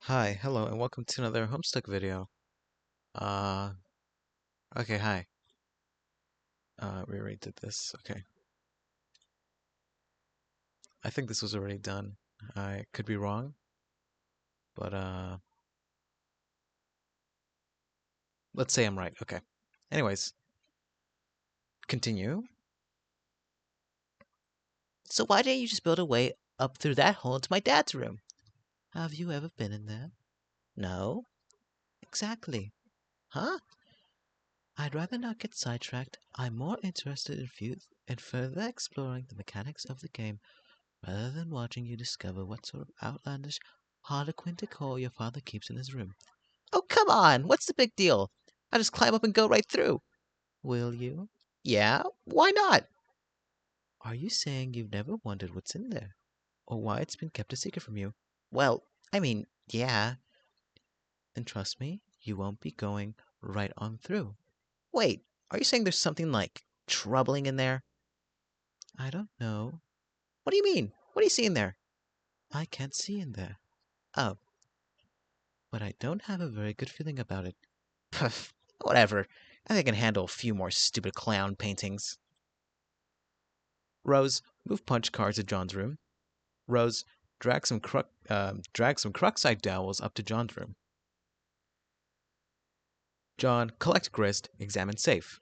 Hi, hello, and welcome to another Homestuck video. Uh, okay, hi. We already did this. Okay. I think this was already done. I could be wrong, but let's say I'm right. Okay. Anyways, continue. So why didn't you just build a way up through that hole into my dad's room? Have you ever been in there? No? Exactly. Huh? I'd rather not get sidetracked. I'm more interested in further exploring the mechanics of the game rather than watching you discover what sort of outlandish harlequin decor your father keeps in his room. Oh, come on! What's the big deal? I'll just climb up and go right through. Will you? Yeah? Why not? Are you saying you've never wondered what's in there? Or why it's been kept a secret from you? Well, I mean, yeah. Then trust me, you won't be going right on through. Wait, are you saying there's something like troubling in there? I don't know. What do you mean? What are you seeing there? I can't see in there. Oh, but I don't have a very good feeling about it. Puff, whatever. I think I can handle a few more stupid clown paintings. Rose, move punch cards to John's room. Rose, drag some Cruxite dowels up to John's room. John, collect grist, examine safe.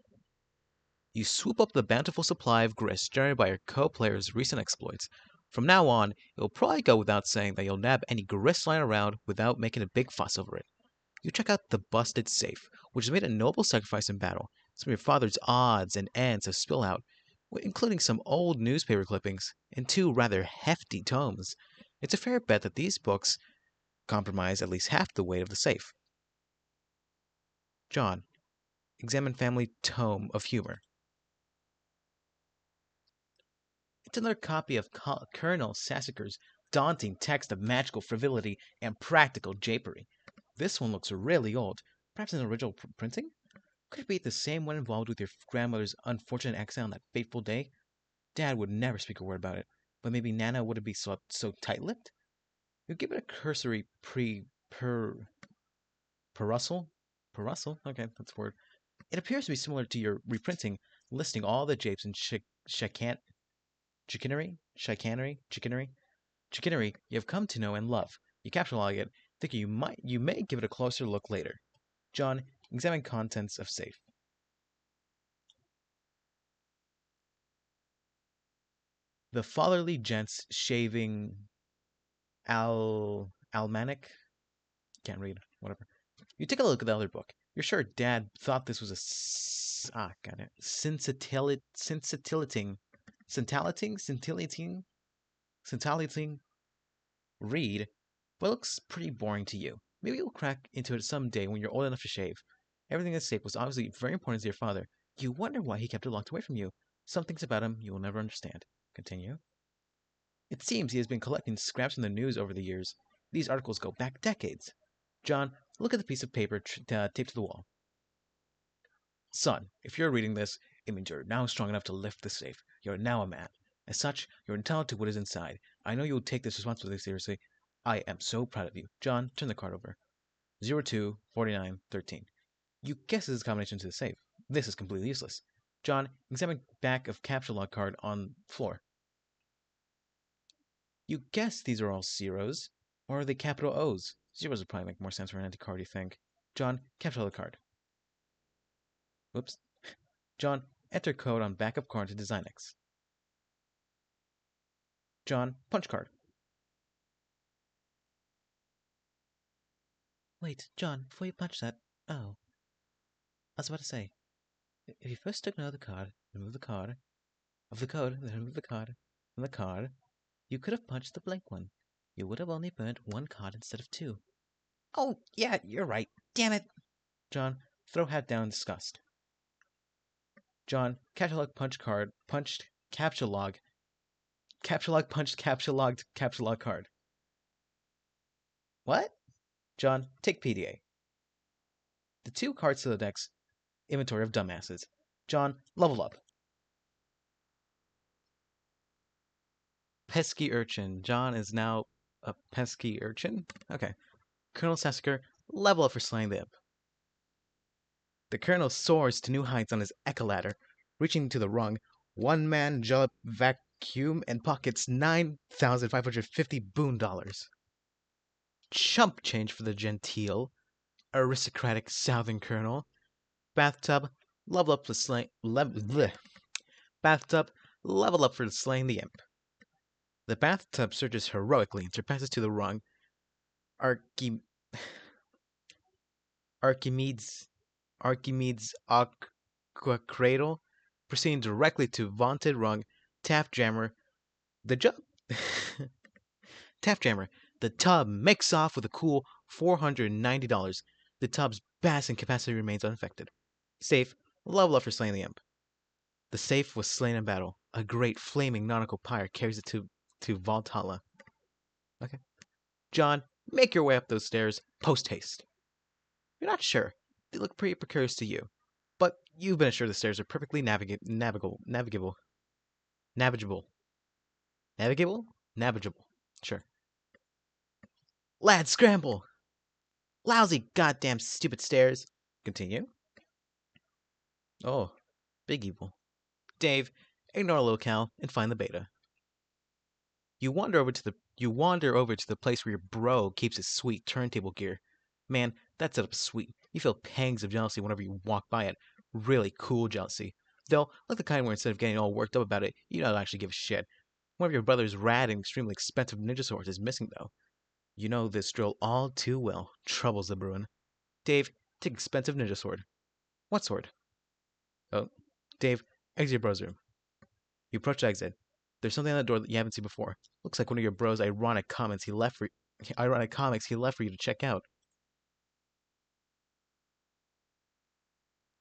You swoop up the bountiful supply of grist generated by your co-player's recent exploits. From now on, it'll probably go without saying that you'll nab any grist lying around without making a big fuss over it. You check out the busted safe, which has made a noble sacrifice in battle. Some of your father's odds and ends have spilled out, including some old newspaper clippings and two rather hefty tomes. It's a fair bet that these books comprise at least half the weight of the safe. John, examine family tome of humor. It's another copy of Colonel Sassacre's daunting text of magical frivolity and practical japery. This one looks really old, perhaps an original printing? Could it be the same one involved with your grandmother's unfortunate accident on that fateful day? Dad would never speak a word about it, but maybe Nana wouldn't be so tight-lipped? You give it a cursory perusal. Perusal? Okay, that's a word. It appears to be similar to your reprinting, listing all the japes and chicanery you have come to know and love. You capitalize it, thinking you may give it a closer look later. John, examine contents of safe. The fatherly gents shaving almanac. Can't read. Whatever. You take a look at the other book. You're sure Dad thought this was got it. Scintillating read, but it looks pretty boring to you. Maybe you'll crack into it someday when you're old enough to shave. Everything in the safe was obviously very important to your father. You wonder why he kept it locked away from you. Some things about him you will never understand. Continue. It seems he has been collecting scraps from the news over the years. These articles go back decades. John, look at the piece of paper taped to the wall. Son, if you're reading this, it means you're now strong enough to lift the safe. You're now a man. As such, you're entitled to what is inside. I know you'll take this responsibility seriously. I am so proud of you. John, turn the card over. 024913. You guess this is a combination to the safe. This is completely useless. John, examine back of capture log card on floor. You guess these are all zeros. Or are they capital O's? Zeros would probably make more sense for an anti-card, you think. John, capture the card. Whoops. John, enter code on backup card to DesignX. John, punch card. Wait, John, before you punch that. Oh. I was about to say, if you first took note of the card, remove the card, of the code, then remove the card, from the card, you could have punched the blank one. You would have only burned one card instead of two. Oh, yeah, you're right. Damn it. John, throw hat down in disgust. John, catalog punch card, punched capture log. Capture log punched capture logged capture log card. What? John, take PDA. The two cards to the deck's inventory of dumbasses. John, level up. Pesky urchin. John is now a pesky urchin? Okay. Colonel Sassacre, level up for slaying the imp. The colonel soars to new heights on his ecolator, reaching to the rung, one-man job vacuum and pockets 9,550 boon dollars. Chump change for the genteel, aristocratic southern colonel. Bathtub, level up for Bathtub, level up for slaying the imp. The bathtub surges heroically and surpasses to the rung. Archim- Archimedes Aquacradle, proceeding directly to vaunted rung Tap Jammer. The job Tap Jammer. The tub makes off with a cool $490. The tub's bass and capacity remains unaffected. Safe, level up for slaying the imp. The safe was slain in battle. A great flaming nautical pyre carries it to Valhalla. Okay. John, make your way up those stairs, post haste. You're not sure. They look pretty precarious to you. But you've been assured the stairs are perfectly navigable. Navigable? Sure. Lad, scramble! Lousy goddamn stupid stairs. Continue. Oh, big evil. Dave, ignore locale and find the beta. You wander over to the place where your bro keeps his sweet turntable gear. Man, that setup's sweet. You feel pangs of jealousy whenever you walk by it. Really cool jealousy. Though, like the kind where instead of getting all worked up about it, you don't actually give a shit. One of your brother's rad and extremely expensive ninja swords is missing, though. You know this drill all too well. Troubles the Bruin. Dave, take expensive ninja sword. What sword? Oh, Dave, exit your bro's room. You approach the exit. There's something on the door that you haven't seen before. Looks like one of your bro's ironic comics he left for you to check out.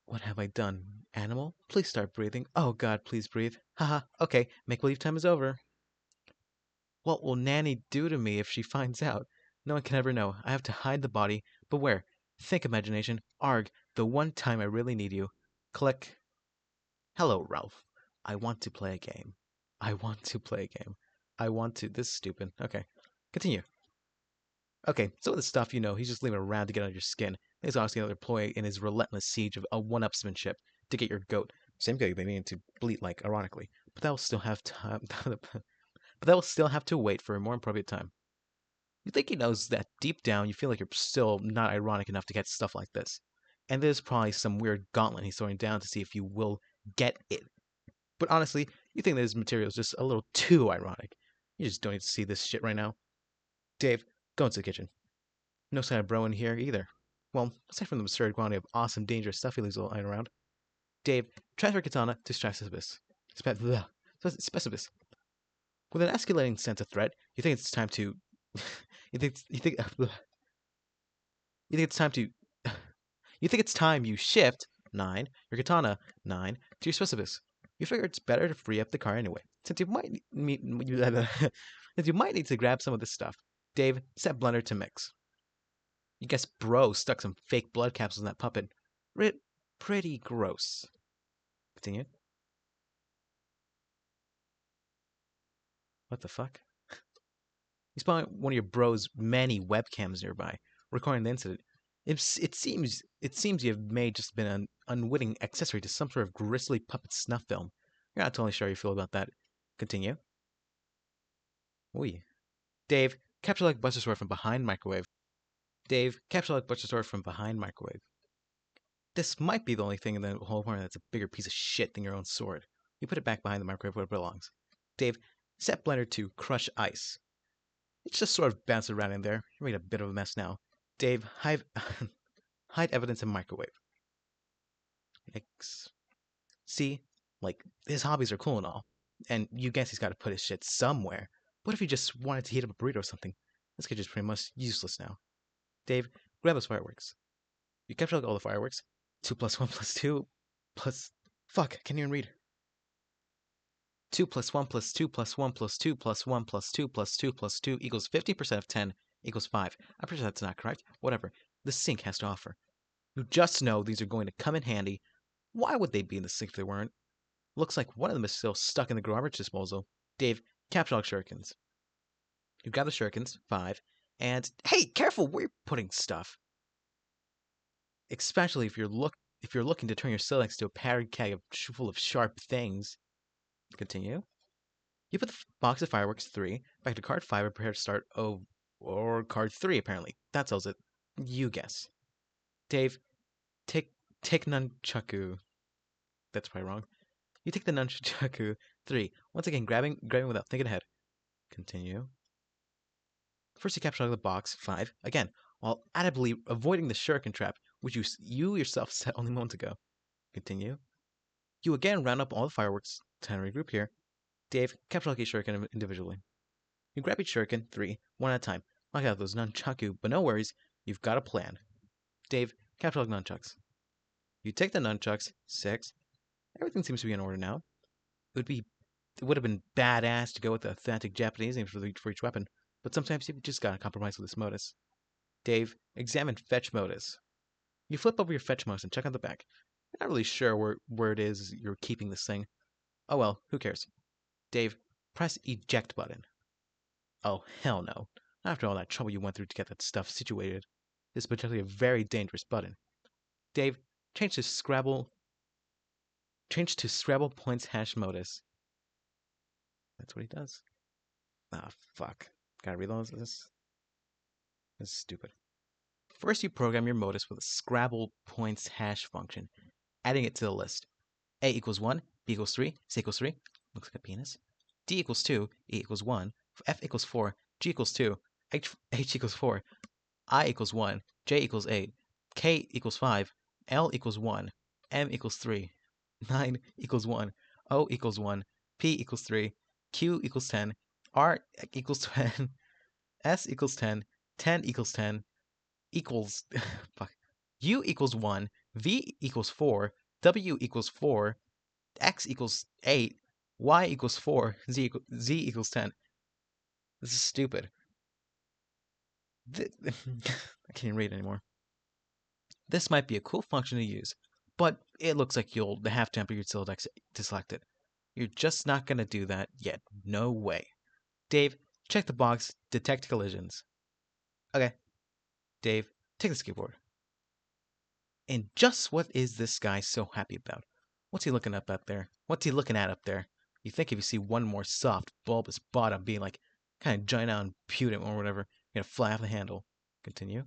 What have I done? Animal? Please start breathing. Oh god, please breathe. Haha, okay, make believe time is over. What will Nanny do to me if she finds out? No one can ever know. I have to hide the body. But where? Think, imagination. Arg, the one time I really need you. Click. Hello, Ralph. I want to play a game. I want to play a game. I want to. This is stupid. Okay. Continue. Okay, some of the stuff he's just leaving around to get under your skin. He's honestly another ploy in his relentless siege of a one-upsmanship to get your goat. Same goat you've been meaning to bleat like, ironically. But that will still have time. But that will still have to wait for a more appropriate time. You think he knows that deep down you feel like you're still not ironic enough to get stuff like this. And there's probably some weird gauntlet he's throwing down to see if you will get it. But honestly, you think that his material is just a little too ironic. You just don't need to see this shit right now. Dave, go into the kitchen. No sign of bro in here either. Well, aside from the absurd quantity of awesome, dangerous stuff he leaves lying around. Dave, transfer katana to Specibus. Specibus. With an escalating sense of threat, you think it's time to... you think it's time to... you think it's time you shift 9, your katana 9, to your Specibus. You figure it's better to free up the car anyway, since you might since you might need to grab some of this stuff. Dave, set blender to mix. You guess bro stuck some fake blood capsules in that puppet. Pretty gross. Continue. What the fuck? You spot one of your bro's many webcams nearby, recording the incident. It seems you have just been an unwitting accessory to some sort of grisly puppet snuff film. You're not totally sure how you feel about that. Continue. Oi. Dave, capture like Buster Sword from behind microwave. Dave, capture like Buster Sword from behind microwave. This might be the only thing in the whole apartment that's a bigger piece of shit than your own sword. You put it back behind the microwave where it belongs. Dave, set blender to crush ice. It's just sort of bouncing around in there. You're making a bit of a mess now. Dave, hide evidence in microwave. Yikes. See, like, his hobbies are cool and all, and you guess he's got to put his shit somewhere. What if he just wanted to heat up a burrito or something? This kid is pretty much useless now. Dave, grab those fireworks. You capture all the fireworks. 2 plus 1 plus 2 plus... Fuck, can't even read. 2 plus 1 plus 2 plus 1 plus 2 plus 1 plus 2 plus 2 plus 2 equals 50% of 10 equals 5. I'm pretty sure that's not correct. Whatever. The sink has to offer. You just know these are going to come in handy. Why would they be in the sink if they weren't? Looks like one of them is still stuck in the garbage disposal. Dave, capture all shurikens. You grab the shurikens, 5, And hey, careful where you're putting stuff. Especially if you're looking to turn your silex to a padded keg full of sharp things. Continue. You put the box of fireworks 3 back to card 5 and prepare to start or card 3 apparently. That tells it. You guess. Dave, take nunchaku. That's probably wrong. You take the nunchaku 3. Once again, grabbing without thinking ahead. Continue. First you capture out of the box 5, again, while adeptly avoiding the shuriken trap, which you yourself set only moments ago. Continue. You again round up all the fireworks, 10 regroup here. Dave, capture each shuriken individually. You grab each shuriken, 3, one at a time. Knock out those nunchaku, but no worries, you've got a plan. Dave, capture nunchucks. You take the nunchucks, 6. Everything seems to be in order now. It would have been badass to go with the authentic Japanese name for each weapon, but sometimes you've just gotta compromise with this modus. Dave, examine fetch modus. You flip over your fetch modus and check on the back. You're not really sure where it is you're keeping this thing. Oh well, who cares? Dave, press eject button. Oh, hell no. Not after all that trouble you went through to get that stuff situated. This is potentially a very dangerous button. Dave, change to Scrabble points hash modus. That's what he does. Ah, fuck. Gotta reload this. This is stupid. First, you program your modus with a Scrabble points hash function, adding it to the list. A equals 1, B equals 3, C equals 3, looks like a penis. D equals 2, E equals 1, F equals 4, G equals 2, H equals 4, I equals 1, J equals 8, K equals 5, L equals 1, M equals 3, 9 equals 1, O equals 1, P equals 3, Q equals 10, R equals 10, S equals 10, 10 equals 10, equals, fuck, U equals 1, V equals 4, W equals 4, X equals 8, Y equals 4, Z equals 10. This is stupid. I can't even read anymore. This might be a cool function to use, but it looks like you'll have to your Silex to select it. You're just not going to do that yet. No way. Dave, check the box, detect collisions. Okay. Dave, take the skateboard. And just what is this guy so happy about? What's he looking up there? What's he looking at up there? You think if you see one more soft, bulbous bottom being like kind of giant out and impudent or whatever, you're gonna fly off the handle. Continue.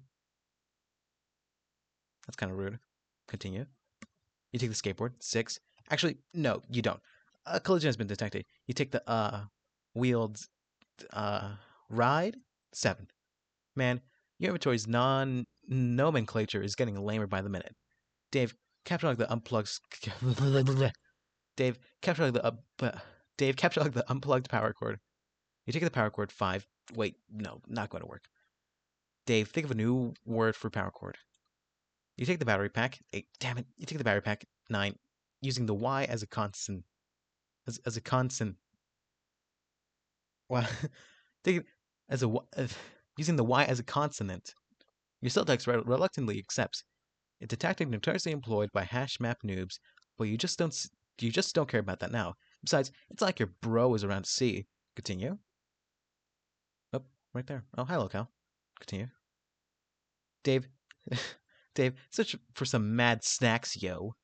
That's kind of rude. Continue. You take the skateboard. 6. Actually, no, you don't. A collision has been detected. You take the wheeled ride. 7. Man, your inventory's nomenclature is getting lamer by the minute. Dave, capture like the unplugged. Dave, capture like the Dave, capture like the unplugged power cord. You take the power cord. 5. Wait, no, not going to work. Dave, think of a new word for power cord. You take the battery pack. 8. Damn it. You take the battery pack. 9. Using the Y as a constant. As a constant. Well, take it as a using the Y as a consonant. Your Celtex reluctantly accepts. It's a tactic notoriously employed by hash map noobs, but you just don't care about that now. Besides, it's like your bro is around to see. Continue. Oh, right there. Oh, hi, locale. Continue. Dave. Dave, search for some mad snacks, yo.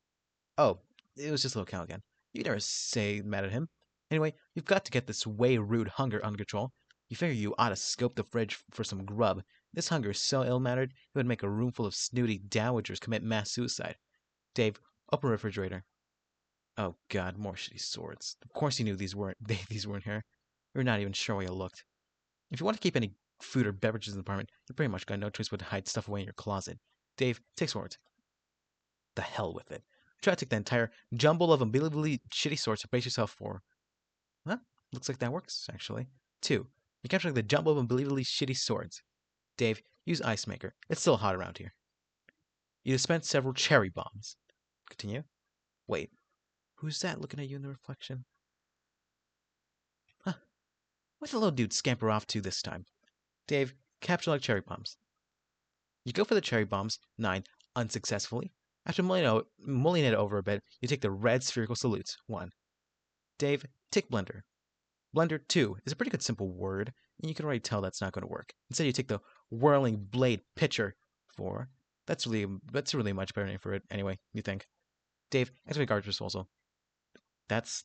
Oh, it was just locale again. You never say mad at him. Anyway, you've got to get this way rude hunger under control. You figure you ought to scope the fridge for some grub. This hunger is so ill-mannered, it would make a room full of snooty dowagers commit mass suicide. Dave, open refrigerator. Oh god, more shitty swords. Of course you knew these weren't here. You're not even sure where you looked. If you want to keep any food or beverages in the apartment, you pretty much got no choice but to hide stuff away in your closet. Dave, take swords. The hell with it. Try to take the entire jumble of unbelievably shitty swords to brace yourself for. Well, looks like that works, actually. 2. You're capturing the jumble of unbelievably shitty swords. Dave, use Ice Maker. It's still hot around here. You dispense several cherry bombs. Continue. Wait, who's that looking at you in the reflection? Huh. Where'd the little dude scamper off to this time? Dave, capture like cherry bombs. You go for the cherry bombs. 9. Unsuccessfully. After mulling it over a bit, you take the red spherical salutes. 1. Dave, take blender. Blender 2 is a pretty good simple word, and you can already tell that's not going to work. Instead, you take the whirling blade pitcher. 4. That's really a much better name for it. Anyway, you think? Dave, activate garbage disposal. That's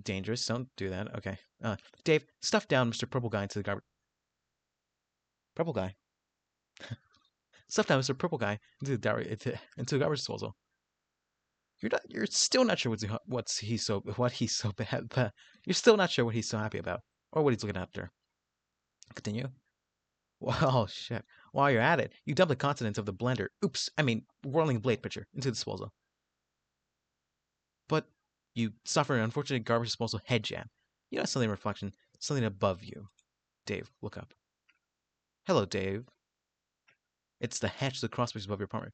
dangerous. Don't do that. Okay. Dave, stuff down Mr. Purple Guy into the garbage. Purple Guy. Stuff down Mr. Purple Guy into the garbage disposal. You're still not sure what he's so bad. You're still not sure what he's so happy about or what he's looking after. Continue. Well, shit. While you're at it, you dump the contents of the blender. Oops, I mean whirling blade pitcher into the disposal. But you suffer an unfortunate garbage disposal head jam. You know something in reflection, something above you. Dave, look up. Hello, Dave. It's the hatch to the cross space above your apartment.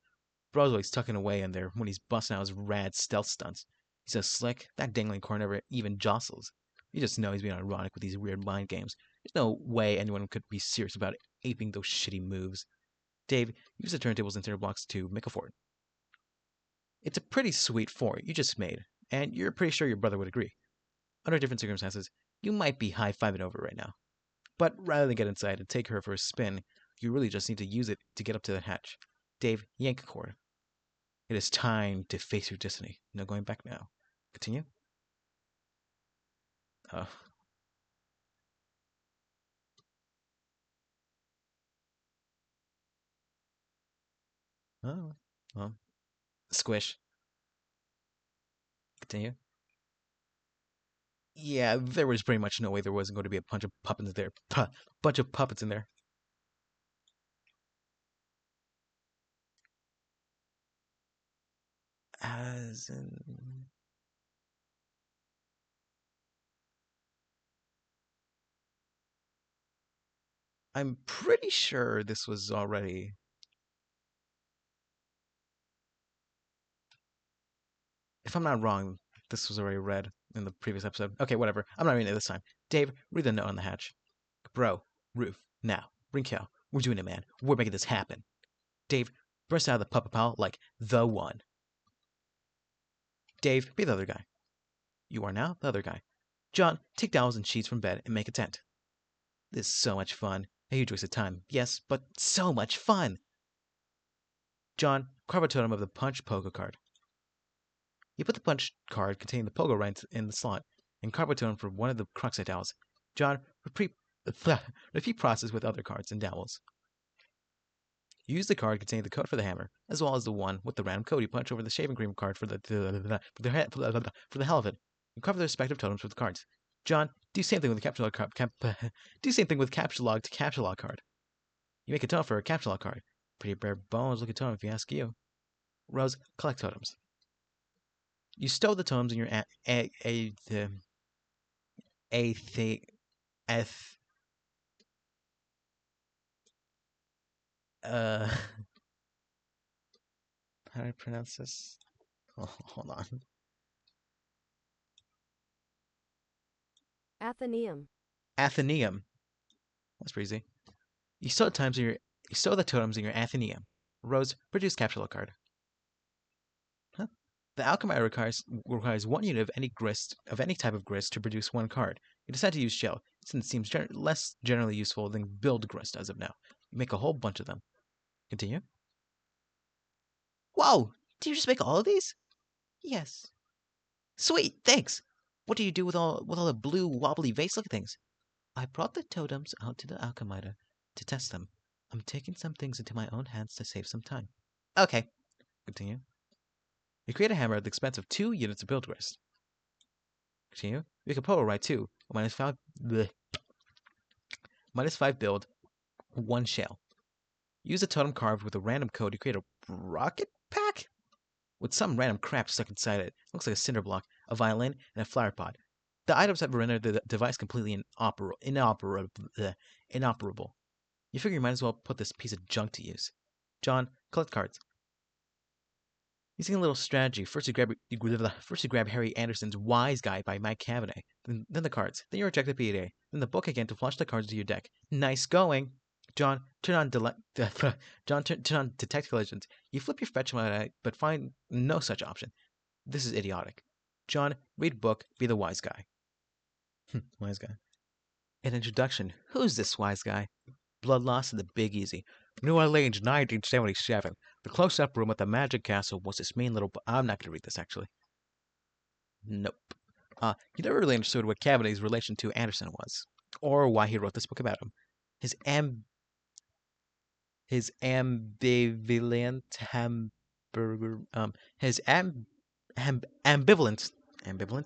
Broadway's tucking away in there when he's busting out his rad stealth stunts. He's so slick, that dangling core never even jostles. You just know he's being ironic with these weird mind games. There's no way anyone could be serious about aping those shitty moves. Dave, use the turntables and cinder blocks to make a fort. It's a pretty sweet fort you just made, and you're pretty sure your brother would agree. Under different circumstances, you might be high-fiving over right now. But rather than get inside and take her for a spin, you really just need to use it to get up to the hatch. Dave, yank a cord. It is time to face your destiny. No going back now. Continue. Oh. Oh. Well. Squish. Continue. Yeah, there was pretty much no way there wasn't going to be a bunch of puppets in there. Bunch of puppets in there. As in... I'm pretty sure this was already... If I'm not wrong, this was already read in the previous episode. Okay, whatever. I'm not reading it this time. Dave, read the note on the hatch. Bro, roof, now. Bring Cal. We're doing it, man. We're making this happen. Dave, burst out of the puppet pile like the one. Dave, be the other guy. You are now the other guy. John, take towels and sheets from bed and make a tent. This is so much fun. A huge waste of time, yes, but so much fun. John, carve a totem of the punch pogo card. You put the punch card containing the pogo right in the slot and carve a totem for one of the crux towels. John, repeat process with other cards and dowels. Use the card containing the code for the hammer, as well as the one with the random code you punch over the shaving cream card for the hell of it. You cover the respective totems with the cards. John, do same thing with the capture log card. Do same thing with capture log to capture log card. You make a totem for a capture log card. Pretty bare bones looking totem if you ask you. Rose, collect totems. You stow the totems in your how do I pronounce this? Oh, hold on. Athenaeum. Athenaeum. That's pretty easy. You stow the totems in your Athenaeum. Rose, produce capture log card. Huh? The alchemy requires 1 unit of any type of grist to produce 1 card. You decide to use shell, since it seems less generally useful than build grist as of now. You make a whole bunch of them. Continue. Whoa! Did you just make all of these? Yes. Sweet, thanks. What do you do with all the blue wobbly vase-looking things? I brought the totems out to the alchemiter to test them. I'm taking some things into my own hands to save some time. Okay. Continue. You create a hammer at the expense of 2 units of build grist. Continue. You make a polo right 2, -5 build, 1 shell. Use a totem carved with a random code to create a rocket pack with some random crap stuck inside it. Looks like a cinder block, a violin, and a flower pot. The items have rendered the device completely inoperable. You figure you might as well put this piece of junk to use. John, collect cards. Using a little strategy, first you grab Harry Anderson's Wise Guy by Mike Cavanagh, then the cards, then you reject the PDA, then the book again to flush the cards into your deck. Nice going! John, turn on Detect Collisions. You flip your fetch mode, but find no such option. This is idiotic. John, read book, be the wise guy. Wise guy. An introduction. Who's this wise guy? Blood loss in the Big Easy. New Orleans, 1977. The close-up room at the Magic Castle was this mean little... I'm not going to read this, actually. Nope. You never really understood what Cavanaugh's relation to Anderson was, or why he wrote this book about him. His ambivalent hamburger, his ambivalent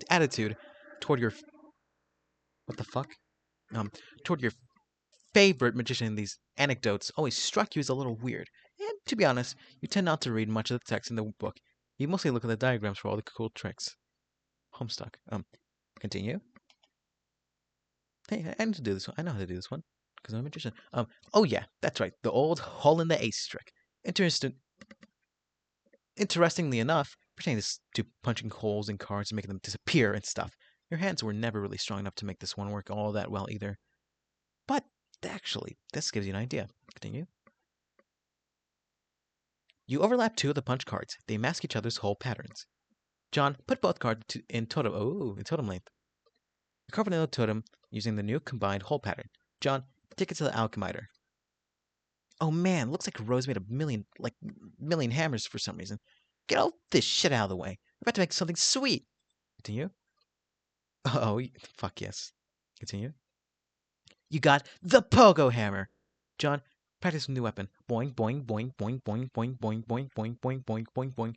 attitude toward your what the fuck, toward your favorite magician in these anecdotes always struck you as a little weird. And to be honest, you tend not to read much of the text in the book. You mostly look at the diagrams for all the cool tricks. Homestuck. Continue. Hey, I need to do this one. I know how to do this one because I'm a magician. Oh yeah, that's right. The old hole in the ace trick. Interestingly enough, pertaining to punching holes in cards and making them disappear and stuff. Your hands were never really strong enough to make this one work all that well either. But actually, this gives you an idea. Continue. You overlap two of the punch cards. They mask each other's hole patterns. John, put both cards in totem length. You carve another totem using the new combined hole pattern. John, take it to the alchemiter. Oh man, looks like Rose made a million hammers for some reason. Get all this shit out of the way. We're about to make something sweet. Continue. Oh, fuck yes. Continue. You got the pogo hammer. John, practice a new weapon. Boing, boing, boing, boing, boing, boing, boing, boing, boing, boing, boing, boing, boing.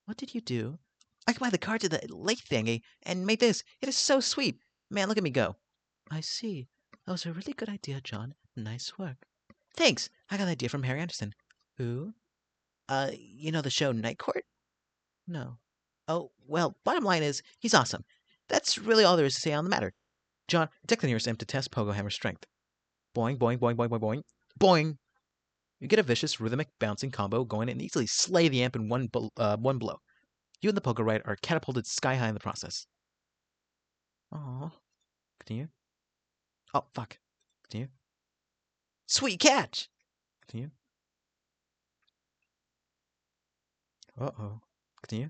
What did you do? I combined the cards to the lake thingy and made this. It is so sweet. Man, look at me go. I see. That was a really good idea, John. Nice work. Thanks. I got the idea from Harry Anderson. Who? You know the show Night Court? No. Oh, well, bottom line is, he's awesome. That's really all there is to say on the matter. John, detect the nearest imp to test Pogo Hammer's strength. Boing, boing, boing, boing, boing, boing. Boing! You get a vicious, rhythmic, bouncing combo going and easily slay the imp in one blow. You and the Pogo Ride are catapulted sky high in the process. Aww. Continue. Oh, fuck. Continue. Sweet catch! Continue. Uh-oh. Continue.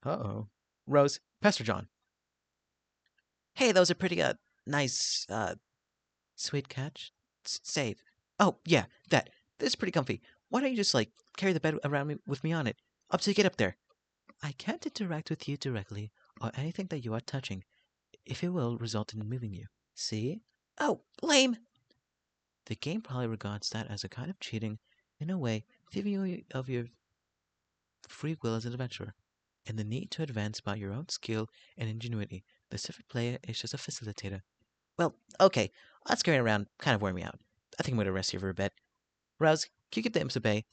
Uh-oh. Rose, Pastor John. Hey, those are pretty, nice, sweet catch? Save. Oh, yeah, that. This is pretty comfy. Why don't you just, carry the bed around with me on it? Up till you get up there. I can't interact with you directly, or anything that you are touching, if it will result in moving you. See? Oh, lame! The game probably regards that as a kind of cheating, in a way, thieving you of your free will as an adventurer, and the need to advance by your own skill and ingenuity. The civic player is just a facilitator. Well, okay, us carrying around kind of wear me out. I think I'm going to rest here for a bit. Rouse, can you keep the imps at bay?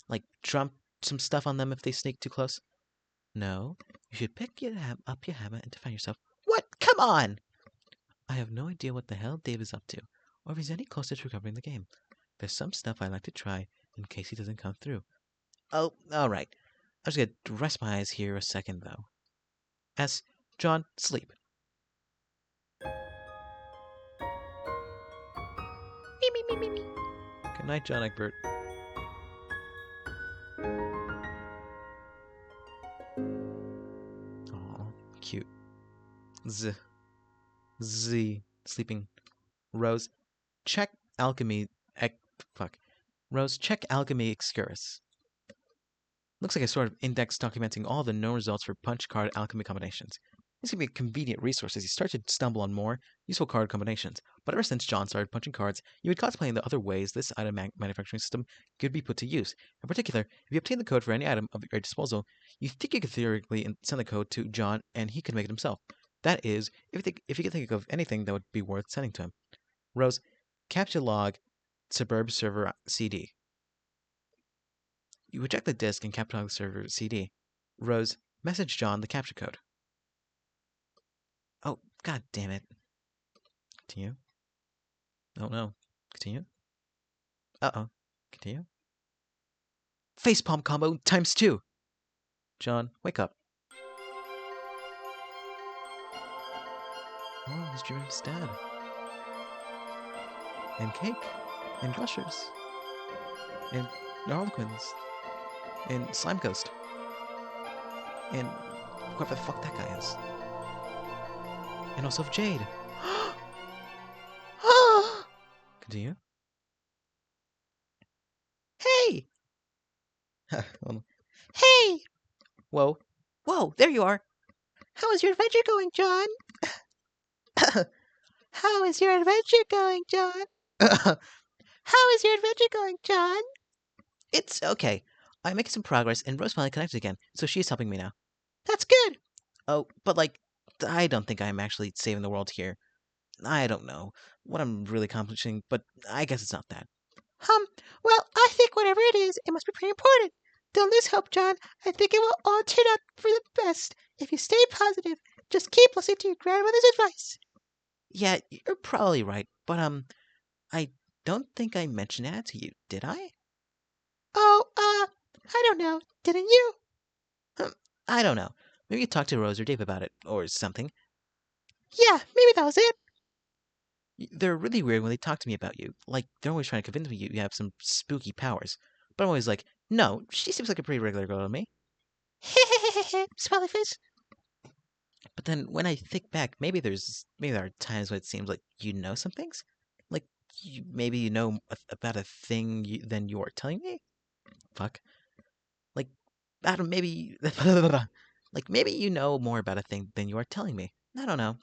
Trump some stuff on them if they sneak too close? No, you should pick up your hammer and defend yourself. What? Come on! I have no idea what the hell Dave is up to, or if he's any closer to recovering the game. There's some stuff I'd like to try in case he doesn't come through. Oh, alright. I'm just gonna rest my eyes here a second, though. S. John, sleep. Me, me, me, me, me. Good night, John Egbert. Aw, cute. Z. Sleeping. Rose, check alchemy. Rose, check alchemy excursus. Looks like a sort of index documenting all the known results for punch card alchemy combinations. This can be a convenient resource as you start to stumble on more useful card combinations. But ever since John started punching cards, you would contemplate the other ways this item manufacturing system could be put to use. In particular, if you obtain the code for any item of your disposal, you think you could theoretically send the code to John and he could make it himself. That is, if you could think of anything that would be worth sending to him. Rose, capture log, suburb server CD. You eject the disk and capture the server CD. Rose, message John the capture code. Oh, god damn it. Continue. Oh no. Continue. Uh-oh. Continue. Facepalm combo times 2. John, wake up. Oh, he's dreaming of his dad. And cake. And gushers. And harlequins. And slime ghost. And whoever the fuck that guy is. And also of Jade. Continue. Hey! Um, Hey! Whoa. Whoa, there you are. How is your adventure going, John? How is your adventure going, John? How is your adventure going, John? It's okay. I'm making some progress, and Rose finally connected again, so she's helping me now. That's good. Oh, but I don't think I'm actually saving the world here. I don't know what I'm really accomplishing, but I guess it's not that. Well, I think whatever it is, it must be pretty important. Don't lose hope, John. I think it will all turn out for the best if you stay positive. Just keep listening to your grandmother's advice. Yeah, you're probably right, but I don't think I mentioned that to you, did I? Oh, I don't know. Didn't you? Um, I don't know. Maybe you talk to Rose or Dave about it, or something. Yeah, maybe that was it. They're really weird when they talk to me about you. Like, they're always trying to convince me you have some spooky powers. But I'm always like, no, she seems like a pretty regular girl to me. Smiley face. But then when I think back, maybe there are times when it seems like you know some things. Like, maybe you know about a thing than you are telling me? Fuck. Like, I don't maybe like maybe you know more about a thing than you are telling me. I don't know.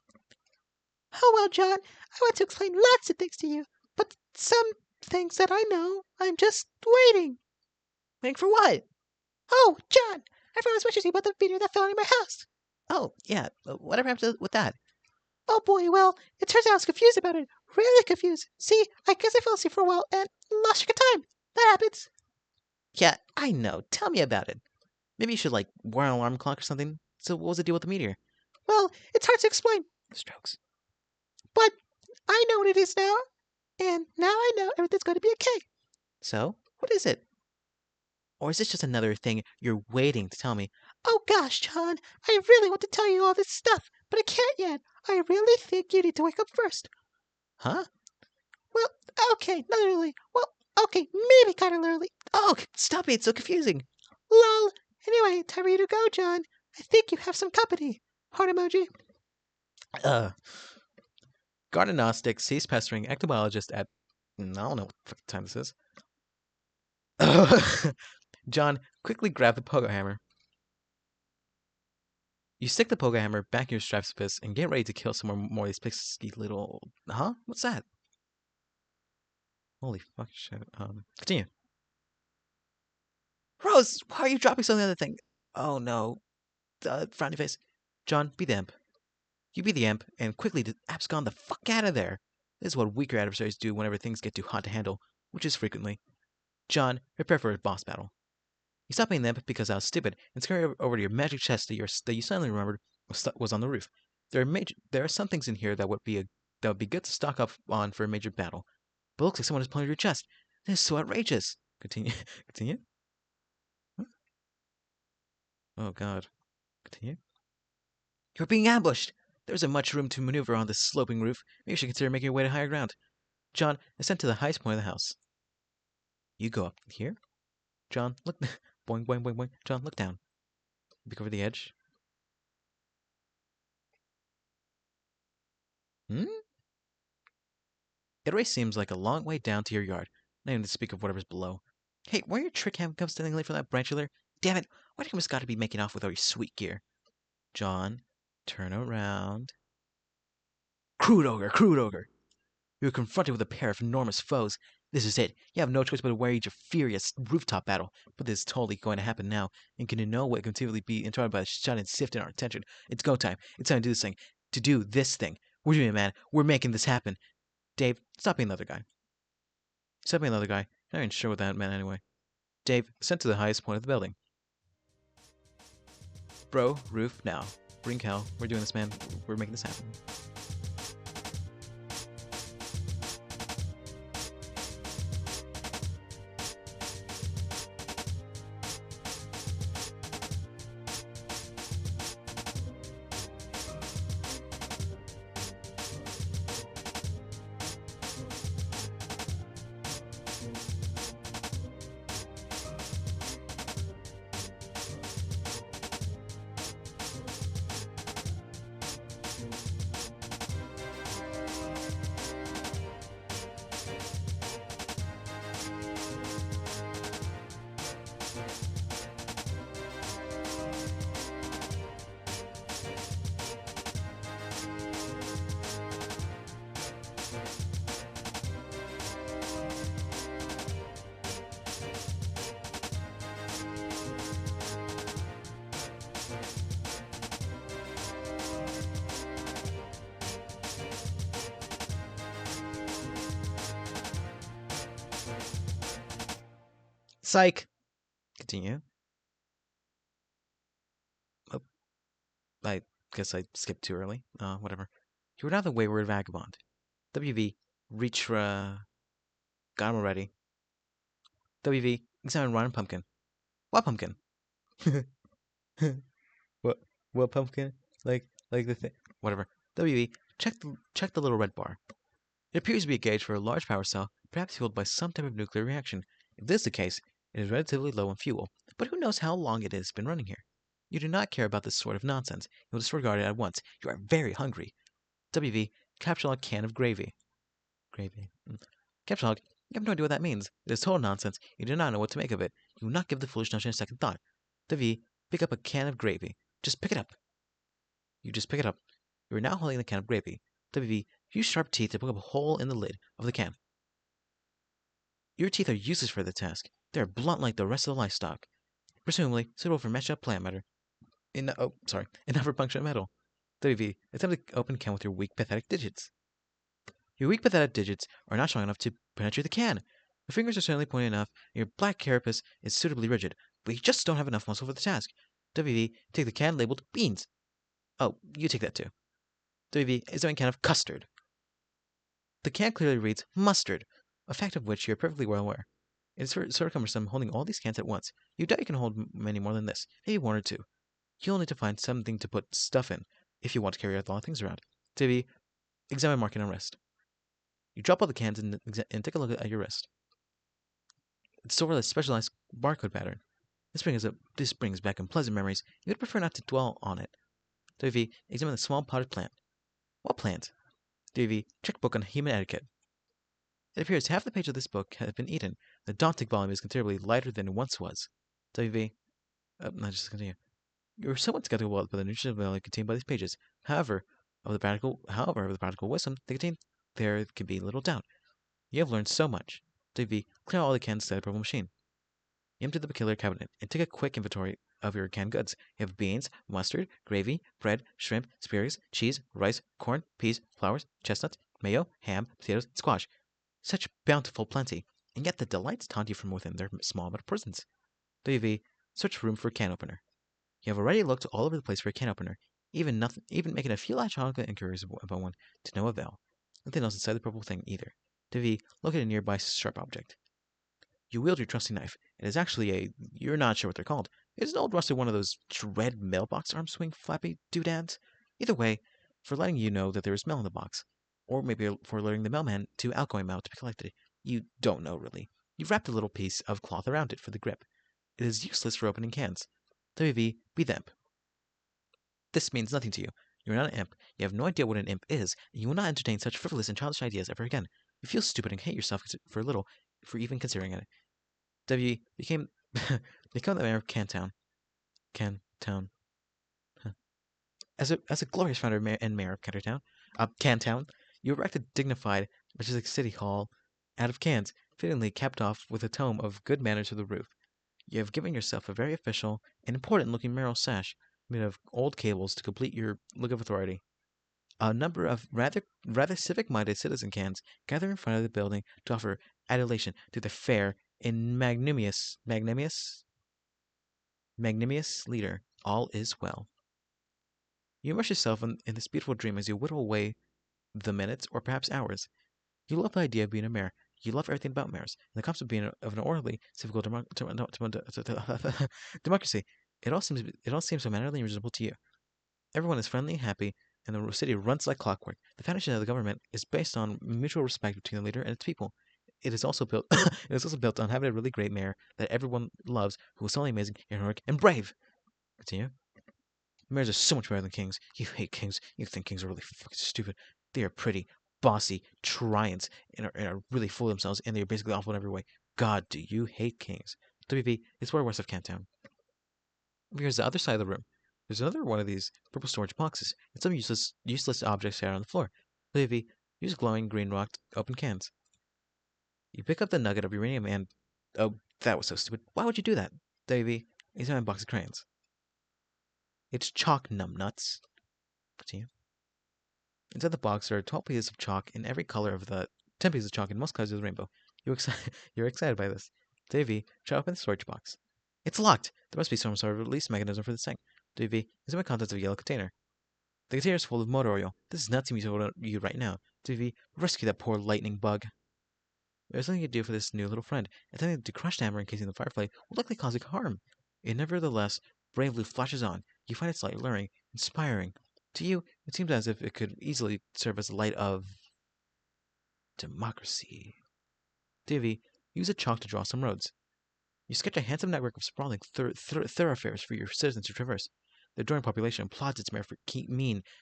Oh well, John, I want to explain lots of things to you, but some things that I know, I'm just waiting. Waiting for what? Oh, John, I forgot to mention to you about the meteor that fell in my house. Oh, yeah. Whatever happened with that? Oh boy, well, it turns out I was confused about it. Really confused. See, I guess I fell asleep for a while and lost track of time. That happens. Yeah, I know. Tell me about it. Maybe you should, wear an alarm clock or something. So what was the deal with the meteor? Well, it's hard to explain. Strokes. But I know what it is now, and now I know everything's going to be okay. So, what is it? Or is this just another thing you're waiting to tell me? Oh gosh, John, I really want to tell you all this stuff, but I can't yet. I really think you need to wake up first. Huh? Well, okay, not really. Well, okay, maybe kind of literally. Oh, stop it, it's so confusing. Lol. Anyway, time for you to go, John. I think you have some company. Heart emoji. Uh, Garden Gnostic ceased pestering ectobiologist at. I don't know what the fuck time this is. John quickly grabbed the pogo hammer. You stick the pogo hammer back in your stripes fist and get ready to kill some more of these pesky little. Huh? What's that? Holy fuck shit. Continue. Rose, why are you dropping so the other thing? Oh no. Frowny face. John, be the imp. You be the imp, and quickly abscond the fuck out of there. This is what weaker adversaries do whenever things get too hot to handle, which is frequently. John, prepare for a boss battle. You stopped being the imp because I was stupid, and scurry over to your magic chest that you suddenly remembered was on the roof. There are some things in here that would be good to stock up on for a major battle. But it looks like someone has plundered your chest. This is so outrageous. Continue. Continue. Huh? Oh god. Continue. You're being ambushed. There isn't much room to maneuver on this sloping roof. Maybe you should consider making your way to higher ground. John, ascend to the highest point of the house. You go up here. John, look. Boing, boing, boing, boing. John, look down. Peek over the edge. Hmm? It always seems like a long way down to your yard, not even to speak of whatever's below. Hey, why are your trick handcuffs standing late for that branchular? Damn it! Why do you almost got to be making off with all your sweet gear? John, turn around. Crude ogre, crude ogre! You're confronted with a pair of enormous foes. This is it. You have no choice but to wage a furious rooftop battle. But this is totally going to happen now, and can in no way continually be interrupted by the shut and sift in our attention. It's go time. It's time to do this thing. To do this thing. We're doing it, man. We're making this happen. Dave, stop being the other guy. Stop being the other guy. I'm not even sure what that meant anyway. Dave, ascend to the highest point of the building. Bro, roof, now. Bring hell. We're doing this, man. We're making this happen. Psych! Continue. Oh, I guess I skipped too early. Whatever. You are not the wayward vagabond. WV, reach for, got him already. WV, examine rotten pumpkin. What pumpkin? what? What pumpkin? Like the thing? Whatever. WV, check the little red bar. It appears to be a gauge for a large power cell, perhaps fueled by some type of nuclear reaction. If this is the case, it is relatively low in fuel, but who knows how long it has been running here? You do not care about this sort of nonsense. You will disregard it at once. You are very hungry. WV, capsule a can of gravy. Gravy. Capsule hog, you have no idea what that means. It is total nonsense. You do not know what to make of it. You will not give the foolish notion a second thought. WV, pick up a can of gravy. Just pick it up. You just pick it up. You are now holding the can of gravy. WV, use sharp teeth to poke up a hole in the lid of the can. Your teeth are useless for the task. They are blunt like the rest of the livestock. Presumably suitable for mashed up plant matter. Enough for puncture metal. WV, attempt to open can with your weak, pathetic digits. Your weak, pathetic digits are not strong enough to penetrate the can. Your fingers are certainly pointy enough, and your black carapace is suitably rigid, but you just don't have enough muscle for the task. WV, take the can labeled beans. Oh, you take that too. WV, is there a can of custard? The can clearly reads mustard, a fact of which you are perfectly well aware. It is sort of cumbersome holding all these cans at once. You doubt you can hold many more than this, maybe one or two. You'll need to find something to put stuff in if you want to carry a lot of things around. WV, examine marking on wrist. You drop all the cans and take a look at your wrist. It's sort of a specialized barcode pattern. This brings back unpleasant memories. You would prefer not to dwell on it. WV, examine the small potted plant. What plant? WV, check book on human etiquette. It appears half the page of this book has been eaten. The daunting volume is considerably lighter than it once was. WV, just continue. You are somewhat skeptical about the nutritional value contained by these pages. However, of the practical wisdom they contain, there can be little doubt. You have learned so much. WV, clear all the cans to the purple machine. You empty the peculiar cabinet and take a quick inventory of your canned goods. You have beans, mustard, gravy, bread, shrimp, asparagus, cheese, rice, corn, peas, flowers, chestnuts, mayo, ham, potatoes, and squash. Such bountiful plenty, and yet the delights taunt you from within their small but prisons. WV, search room for a can opener. You have already looked all over the place for a can opener, even making a few logical inquiries about one, to no avail. Nothing else inside the purple thing either. WV, look at a nearby sharp object. You wield your trusty knife. It is actually you're not sure what they're called. It's an old rusted one of those dread mailbox arm swing flappy doodads. Either way, for letting you know that there is mail in the box. Or maybe for alerting the mailman to outgoing mail to be collected. You don't know, really. You've wrapped a little piece of cloth around it for the grip. It is useless for opening cans. WV, be the imp. This means nothing to you. You're not an imp. You have no idea what an imp is, and you will not entertain such frivolous and childish ideas ever again. You feel stupid and hate yourself for a little for even considering it. W became become the mayor of Cantown. Cantown. Huh. As a glorious founder and mayor of Cantown, you erected dignified, majestic city hall out of cans, fittingly capped off with a tome of good manners to the roof. You have given yourself a very official and important-looking mayoral sash made of old cables to complete your look of authority. A number of rather civic-minded citizen cans gather in front of the building to offer adulation to the fair and magnanimous leader. All is well. You immerse yourself in this beautiful dream as you whittle away the minutes or perhaps hours. You love the idea of being a mayor. You love everything about mayors and the concept of being of an orderly, civical democracy. It all seems so mannerly and reasonable to you. Everyone is friendly and happy, and the city runs like clockwork. The foundation of the government is based on mutual respect between the leader and its people. It is also built. It is also built on having a really great mayor that everyone loves, who is suddenly amazing, heroic, and brave. Continue. Mayors are so much better than kings. You hate kings. You think kings are really fucking stupid. They are pretty, bossy, tyrants, and are really full of themselves, and they are basically awful in every way. God, do you hate kings? WV, it's where west of Cantown. Here's the other side of the room. There's another one of these purple storage boxes, and some useless objects out on the floor. WV, use glowing green rock to open cans. You pick up the nugget of uranium and... Oh, that was so stupid. Why would you do that? WV, examine a box of crayons. It's chalk, numbnuts. Continue. Inside the box there are 12 pieces of chalk in every color of the 10 pieces of chalk in most colors of the rainbow. You're excited by this. Davy, try to open the storage box. It's locked! There must be some sort of release mechanism for this thing. Davy, examine the contents of a yellow container. The container is full of motor oil. This is not to me to you right now. Davy, rescue that poor lightning bug. There's nothing you can do for this new little friend. Attempting to crush the hammer encasing the firefly will likely cause it harm. It nevertheless bravely flashes on. You find its light luring, inspiring. To you, it seems as if it could easily serve as the light of democracy. Davy, use a chalk to draw some roads. You sketch a handsome network of sprawling thoroughfares for your citizens to traverse. The adoring population applauds its mayor for it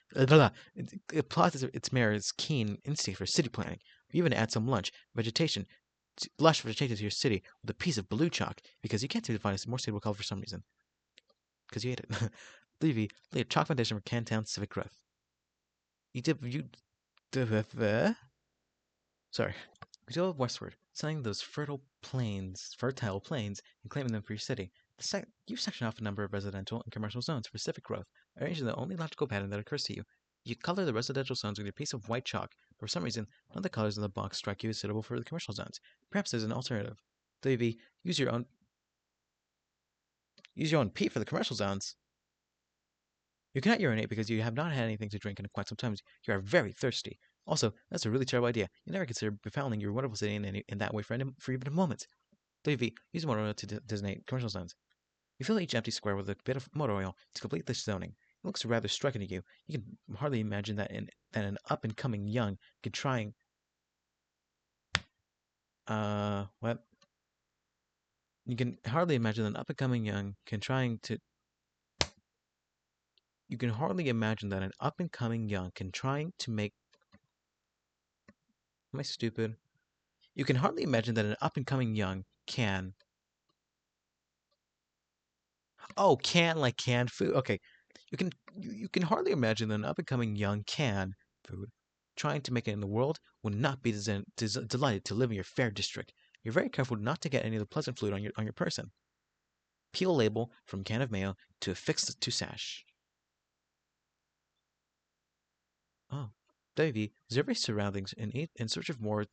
applauds its mayor's keen instinct for city planning. You even add some lush vegetation to your city with a piece of blue chalk because you can't seem to find a more suitable color for some reason. Because you hate it. Levy, lay a chalk foundation for Cantown's civic growth. Sorry. You go westward, selling those fertile plains, and claiming them for your city. You section off a number of residential and commercial zones for civic growth, arranged in the only logical pattern that occurs to you. You color the residential zones with your piece of white chalk, but for some reason, none of the colors in the box strike you as suitable for the commercial zones. Perhaps there's an alternative. WB, use your own peat for the commercial zones. You cannot urinate because you have not had anything to drink in quite some time. You are very thirsty. Also, that's a really terrible idea. You never consider befouling your wonderful city in that way for even a moment. WV, use motor oil to designate commercial zones. You fill each empty square with a bit of motor oil to complete this zoning. It looks rather striking to you. You can hardly imagine that an up and coming young can try. What? You can hardly imagine that an up and coming young can trying to. You can hardly imagine that an up and coming young can trying to make. Am I stupid? You can hardly imagine that an up and coming young can. Oh, can like canned food. Okay, you can hardly imagine that an up and coming young can food trying to make it in the world would not be delighted to live in your fair district. You're very careful not to get any of the pleasant fluid on your person. Peel label from can of mayo to affix to sash. Oh, Davy, survey surroundings in search of more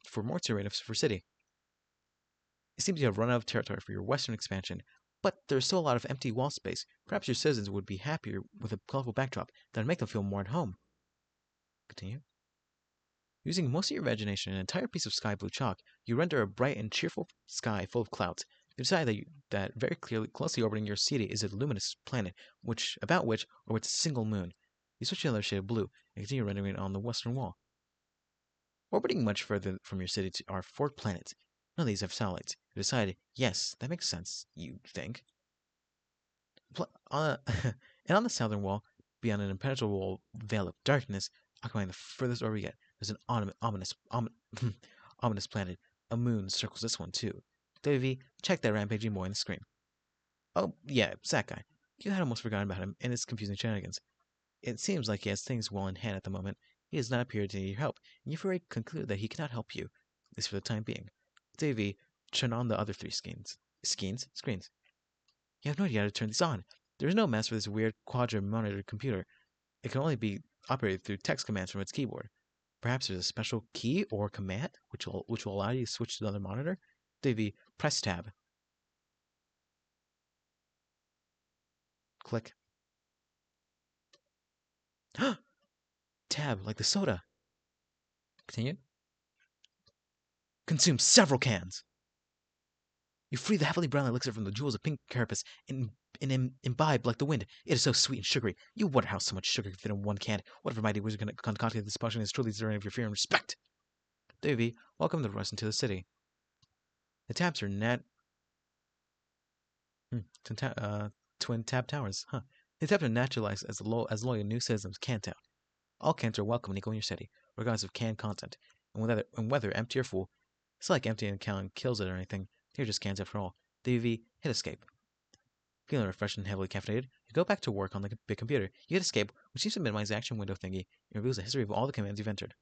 terrain for city. It seems you have run out of territory for your western expansion, but there's still a lot of empty wall space. Perhaps your citizens would be happier with a colorful backdrop that would make them feel more at home. Continue. Using most of your imagination and an entire piece of sky blue chalk, you render a bright and cheerful sky full of clouds. You decide that very closely orbiting your city is a luminous planet, about which orbits a single moon. You switch to another shade of blue and continue rendering it on the western wall. Orbiting much further from your city are 4 planets. None of these have satellites. You decide, yes, that makes sense, you think. And on the southern wall, beyond an impenetrable veil of darkness, occupying the furthest orbit yet, there's an ominous planet. A moon circles this one too. WV, check that rampaging boy on the screen. Oh, yeah, it's that guy. You had almost forgotten about him and his confusing shenanigans. It seems like he has things well in hand at the moment. He does not appear to need your help, and you've already concluded that he cannot help you, at least for the time being. WV, turn on the other 3 screens. Screens. You have no idea how to turn these on. There is no mask for this weird quadra-monitor computer. It can only be operated through text commands from its keyboard. Perhaps there's a special key or command which will allow you to switch to another monitor. Davey, press tab. Click. Tab, like the soda. Continue. Consume several cans. You free the heavily brown elixir from the jewels of pink carapace and imbibe like the wind. It is so sweet and sugary. You wonder how so much sugar can fit in one can. Whatever mighty wizard concocted this potion is truly deserving of your fear and respect. Davy, welcome the rest into the city. The tabs are twin tab towers. Huh. The tabs are naturalized as loyal new citizens of Cantown. All cans are welcome and equal in your city, regardless of can content, and whether empty or full. It's not like emptying a can kills it or anything. They're just cans after all. WV, hit escape. Feeling refreshed and heavily caffeinated, you go back to work on the big computer. You hit escape, which seems to minimize the action window thingy, and reveals a history of all the commands you've entered.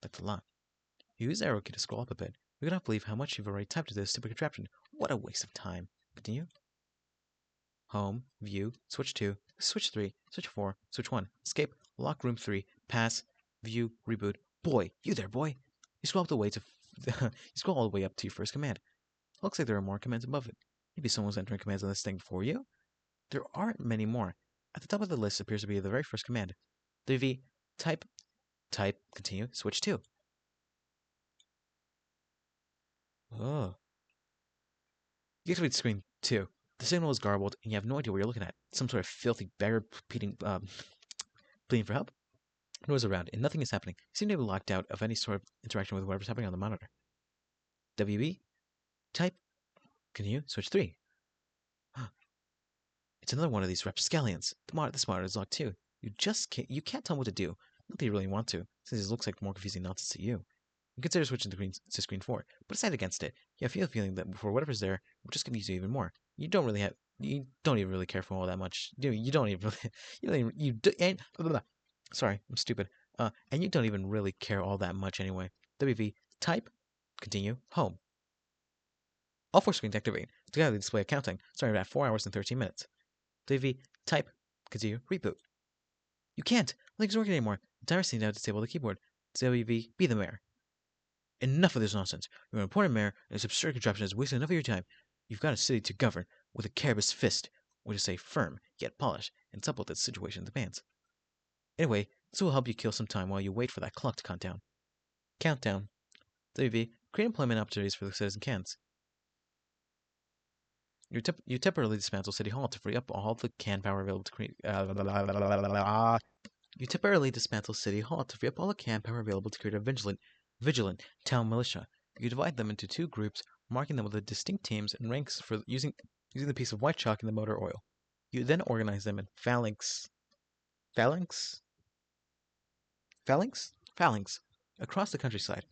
That's a lot. You use the arrow key to scroll up a bit. You cannot believe how much you've already typed to this stupid contraption. What a waste of time. Continue. Home, view, switch 2, switch 3, switch 4, switch 1, escape, lock room 3, pass, view, reboot, Boy, you there, boy. You scroll up the way to you scroll all the way up to your first command. Looks like there are more commands above it. Maybe someone's entering commands on this thing before you? There aren't many more. At the top of the list appears to be the very first command. WV, type, continue, switch to. Oh. You activate screen 2. The signal is garbled, and you have no idea what you're looking at. Some sort of filthy beggar pleading for help? No one's around, and nothing is happening. You seem to be locked out of any sort of interaction with whatever's happening on the monitor. WB, type, continue, switch 3. It's another one of these rapscallions. This monitor is locked too. You can't tell him what to do. Not that you really want to, since it looks like more confusing nonsense to you. You consider switching to screen 4, but decide against it. You have a feeling that for whatever's there, will just confuse you even more. You don't even really care for all that much. You don't even really, you don't even, you do, and, blah, blah, blah. Sorry, I'm stupid. And you don't even really care all that much anyway. WV, type, continue, home. All 4 screens activate. Together they display a counting, starting at 4 hours and 13 minutes. WV, type, continue, reboot. You can't. Nothing's working anymore. The timer seems to disable the keyboard. WV, be the mayor. Enough of this nonsense. You're an important mayor, and this absurd contraption has wasted enough of your time. You've got a city to govern with a careless fist, or to say firm, yet polished, and supple that the situation demands. Anyway, this will help you kill some time while you wait for that clock to count down. Countdown. WV, create employment opportunities for the citizen cans. You temporarily dismantle City Hall to free up all the can power available to create. You temporarily dismantle City Hall to free up all the can power available to create a vigilant town militia. You divide them into 2 groups, marking them with distinct teams and ranks for using the piece of white chalk and the motor oil. You then organize them in phalanx across the countryside,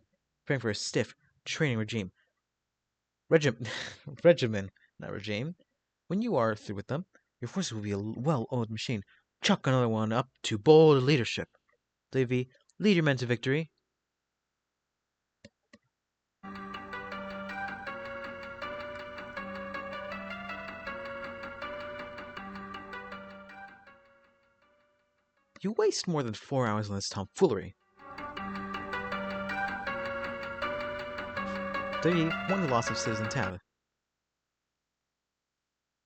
preparing for a stiff training regimen, not regime. When you are through with them, your forces will be a well-oiled machine. Chuck another one up to bold leadership. Davy, lead your men to victory. You waste more than 4 hours on this tomfoolery. Davy, mourn the loss of Citizen Tab.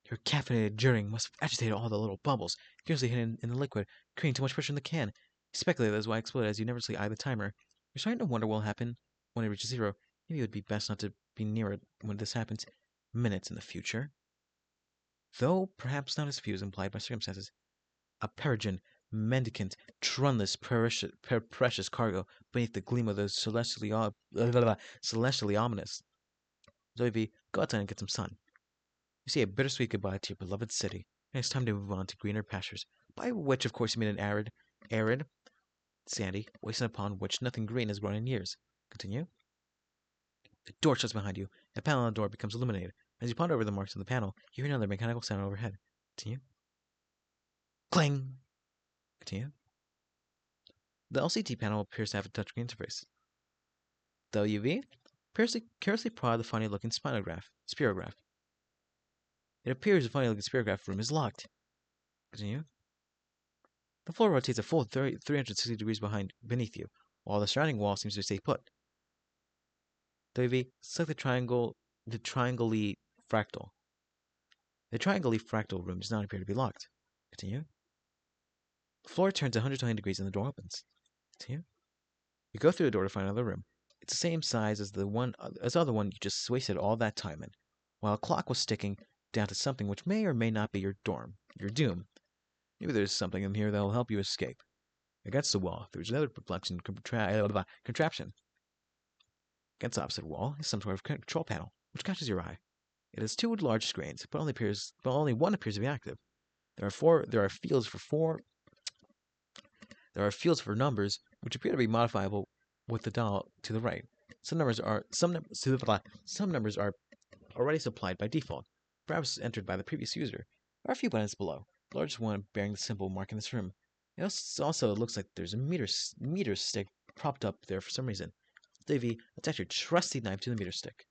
Your caffeinated juring must have agitated all the little bubbles, fiercely hidden in the liquid, creating too much pressure in the can. You speculate that is why it exploded as you nervously eye the timer. You're starting to wonder what will happen when it reaches 0. Maybe it would be best not to be near it when this happens minutes in the future. Though perhaps not as few as implied by circumstances. A peregrine, mendicant, trunless, precious cargo beneath the gleam of those celestially ominous. Zoe, go outside and get some sun. You say a bittersweet goodbye to your beloved city, and it's time to move on to greener pastures, by which, of course, you mean an arid, sandy wasteland upon which nothing green has grown in years. Continue. The door shuts behind you. A panel on the door becomes illuminated. As you ponder over the marks on the panel, you hear another mechanical sound overhead. Continue. Clang! Continue. The LCD panel appears to have a touchscreen interface. The UV carelessly prod the funny-looking spirograph. It appears the funny-looking spirograph room is locked. Continue. The floor rotates a full 360 degrees beneath you, while the surrounding wall seems to stay put. WV, select the triangle-y fractal. The triangle-y fractal room does not appear to be locked. Continue. The floor turns 120 degrees and the door opens. Continue. You go through the door to find another room. It's the same size as the other one you just wasted all that time in, while a clock was ticking down to something which may or may not be your doom. Maybe there's something in here that'll help you escape. Against the wall, there's another perplexing contraption. Against the opposite wall is some sort of control panel, which catches your eye. It has 2 large screens, but only one appears to be active. There are fields for numbers, which appear to be modifiable with the dial to the right. Some numbers are already supplied by default, perhaps entered by the previous user. There are a few buttons below, the largest one bearing the symbol marking this room. It also looks like there's a meter stick propped up there for some reason. Davey, attach your trusty knife to the meter stick.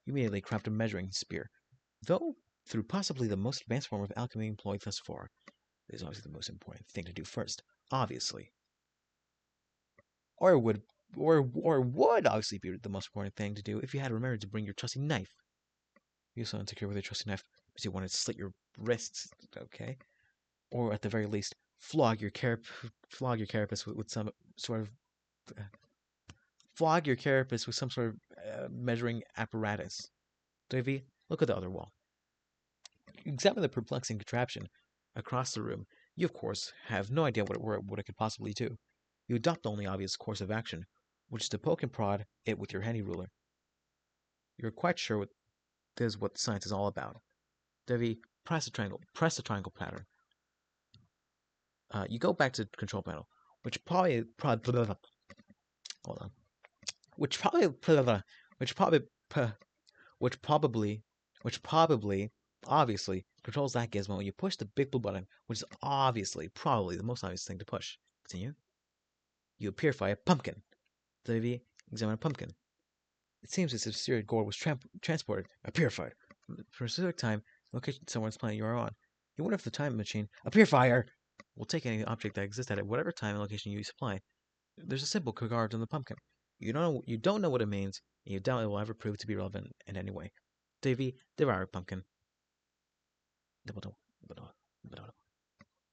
You immediately craft a measuring spear, though through possibly the most advanced form of alchemy employed thus far. It is obviously the most important thing to do first, obviously. Or would obviously be the most important thing to do if you had remembered to bring your trusty knife. You're so insecure with your trusty knife because you wanted to slit your wrists, okay? Or at the very least, flog your carapace with some sort of uh, flog your carapace with some sort of measuring apparatus. Davy, look at the other wall. You examine the perplexing contraption across the room. You, of course, have no idea what it could possibly do. You adopt the only obvious course of action, which is to poke and prod it with your handy ruler. You're quite sure this is what science is all about. Devi, press the triangle pattern. You go back to the control panel, which hold on, which probably, which probably, which probably, which probably, obviously controls that gizmo. And you push the big blue button, which is probably the most obvious thing to push. Continue. You purify a pumpkin. Devi, examine a pumpkin. It seems as if Siri Gore was transported, purified, for a specific time, location someone's planet you are on. You wonder if the time machine, a purifier, will take any object that exists at whatever time and location you supply. There's a symbol carved on the pumpkin. You don't know what it means, and you doubt it will ever prove to be relevant in any way. Davy, devour a pumpkin.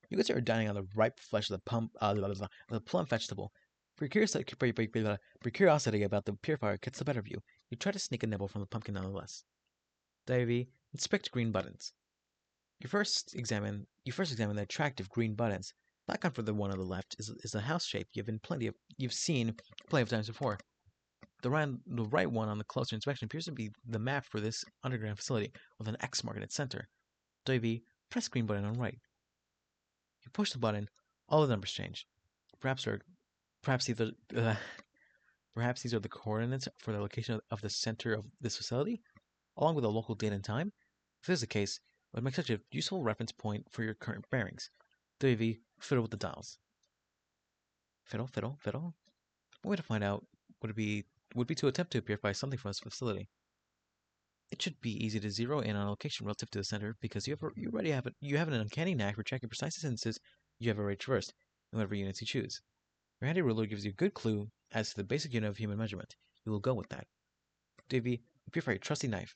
You consider dining on the ripe flesh of the plum vegetable. For curiosity about the purifier gets the better of you. You try to sneak a nibble from the pumpkin nonetheless. Davy, inspect green buttons. You first examine the attractive green buttons. Background for the one on the left is a house shape you've seen plenty of times before. The right one on the closer inspection appears to be the map for this underground facility with an X mark in its center. Davy, press green button on right. You push the button, all the numbers change. Perhaps or perhaps either perhaps these are the coordinates for the location of the center of this facility, along with the local date and time. If this is the case, it would make such a useful reference point for your current bearings. Davy, fiddle with the dials. Fiddle, fiddle, fiddle. One way to find out would be to attempt to purify something from this facility. It should be easy to zero in on a location relative to the center because you have an uncanny knack for tracking precise distances you have already traversed in whatever units you choose. Your handy ruler gives you a good clue as to the basic unit of human measurement. You will go with that. Davy, purify your trusty knife.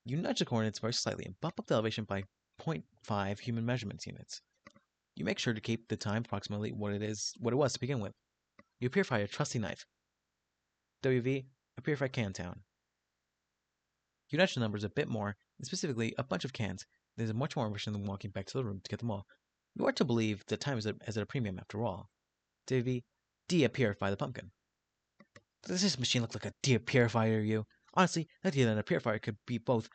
You nudge the coordinates very slightly and bump up the elevation by 0.5 human measurements units. You make sure to keep the time approximately what it was to begin with. You purify your trusty knife. WV, purify Cantown. You nudge the numbers a bit more, and specifically a bunch of cans. There's much more efficient than walking back to the room to get them all. You are to believe that time is at a premium after all. WV, de-purify the pumpkin. Does this machine look like a de-purifier to you? Honestly, the idea that a purifier could both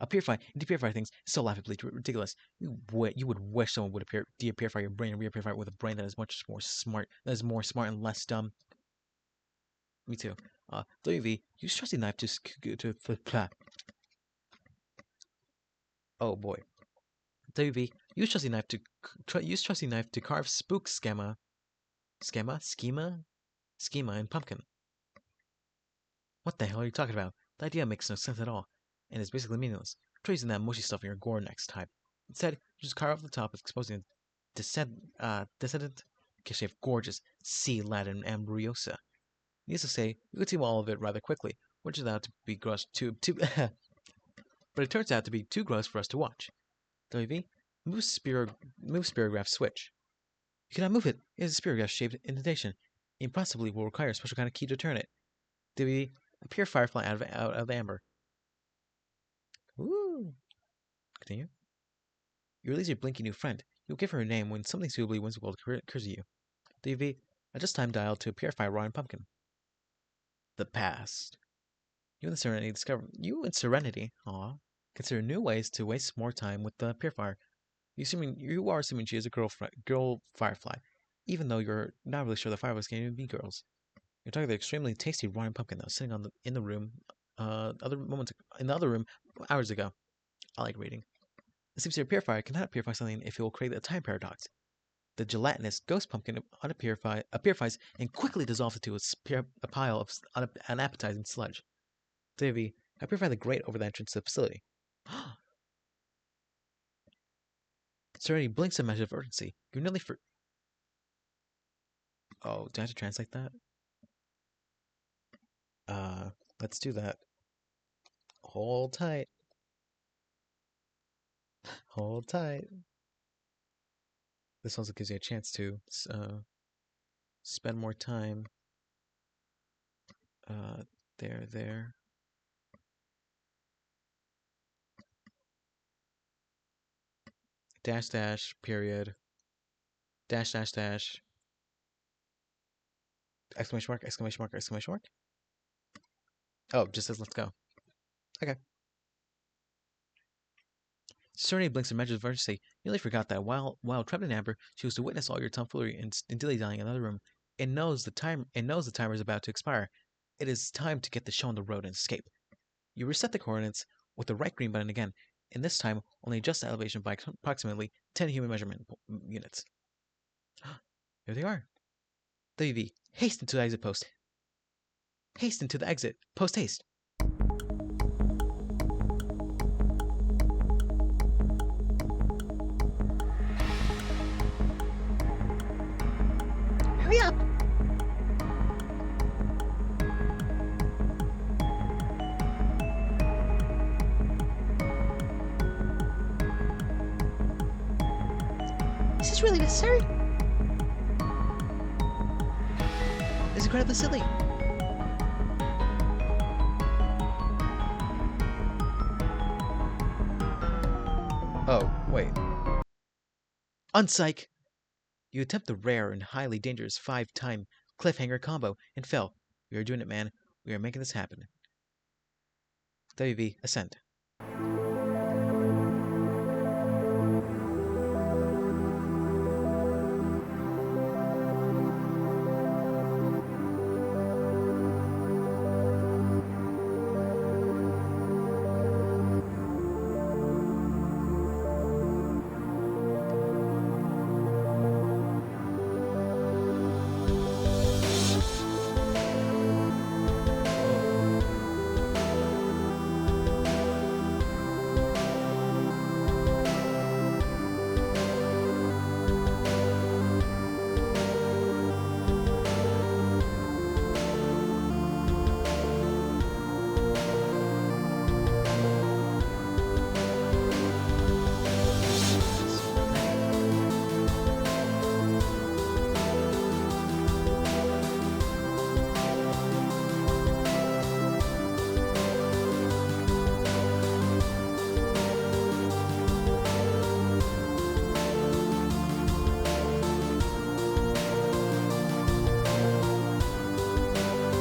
purify and de-purify things is so laughably ridiculous. You would wish someone would de-purify your brain and re-purify it with a brain that is more smart and less dumb. Me too. WV, use trusty knife oh boy. WV, use trusty knife to carve spook schema and pumpkin. What the hell are you talking about? The idea makes no sense at all, and is basically meaningless. Try using that mushy stuff in your gore next type. Instead, just carve off the top, exposing a descendant cachet of gorgeous sea Latin ambriosa. Needless to say, you consume all of it rather quickly, which is out to be gross but it turns out to be too gross for us to watch. WV, move spirograph switch. You cannot move it. It is a spirograph shaped indentation, and possibly will require a special kind of key to turn it. WV, appear firefly out of the amber. Woo! Continue. You release your blinky new friend. You'll give her a name when something suitably whimsical occurs to you. WV, adjust time dial to purify rotten pumpkin. The past. You and Serenity, consider new ways to waste more time with the purifier. You are assuming she is a girl firefly, even though you're not really sure the fireflies can even be girls. You're talking the extremely tasty rotten pumpkin that was sitting in the room, in the other room hours ago. I like reading. It seems your purifier cannot purify something if it will create a time paradox. The gelatinous ghost pumpkin purifies and quickly dissolves into a pile of unappetizing sludge. Davy, I purify the grate over the entrance to the facility. Serenity blinks a measure of urgency. Oh, do I have to translate that? Uh, let's do that. Hold tight. Hold tight. This also gives you a chance to spend more time. Uh, there. Dash dash period. Dash dash dash. Exclamation mark! Exclamation mark! Exclamation mark! Oh, just says let's go. Okay. Serenity blinks and measures of urgency. You nearly forgot that while trapped in amber, she was to witness all your tomfoolery and dilly-dallying in another room. It knows the timer is about to expire. It is time to get the show on the road and escape. You reset the coordinates with the right green button again, and this time only adjust the elevation by approximately 10 human measurement units. Here they are. WV, hasten to the exit post. Hasten to the exit. Post haste. Hurry up! Is this really necessary? It's incredibly silly. Oh, wait. Unpsych! You attempt the rare and highly dangerous 5-time cliffhanger combo and fail. We are doing it, man. We are making this happen. WV, ascend.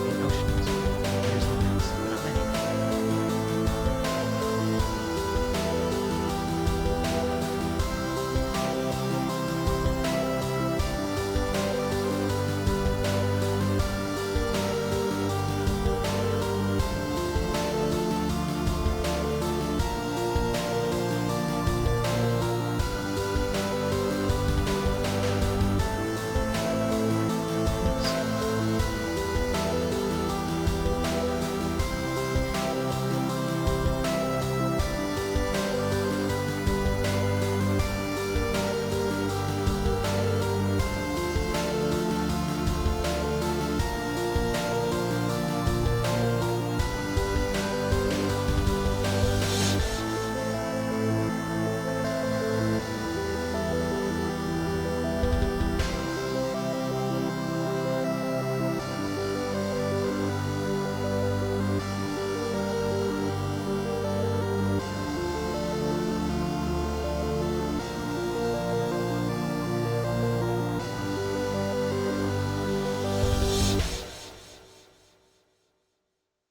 In oceans, there's limits, but not many.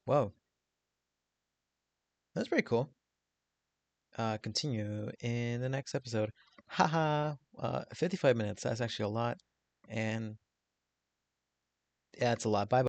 Whoa, that's pretty cool. Continue in the next episode. Haha, 55 minutes. That's actually a lot. And yeah, it's a lot. Bye.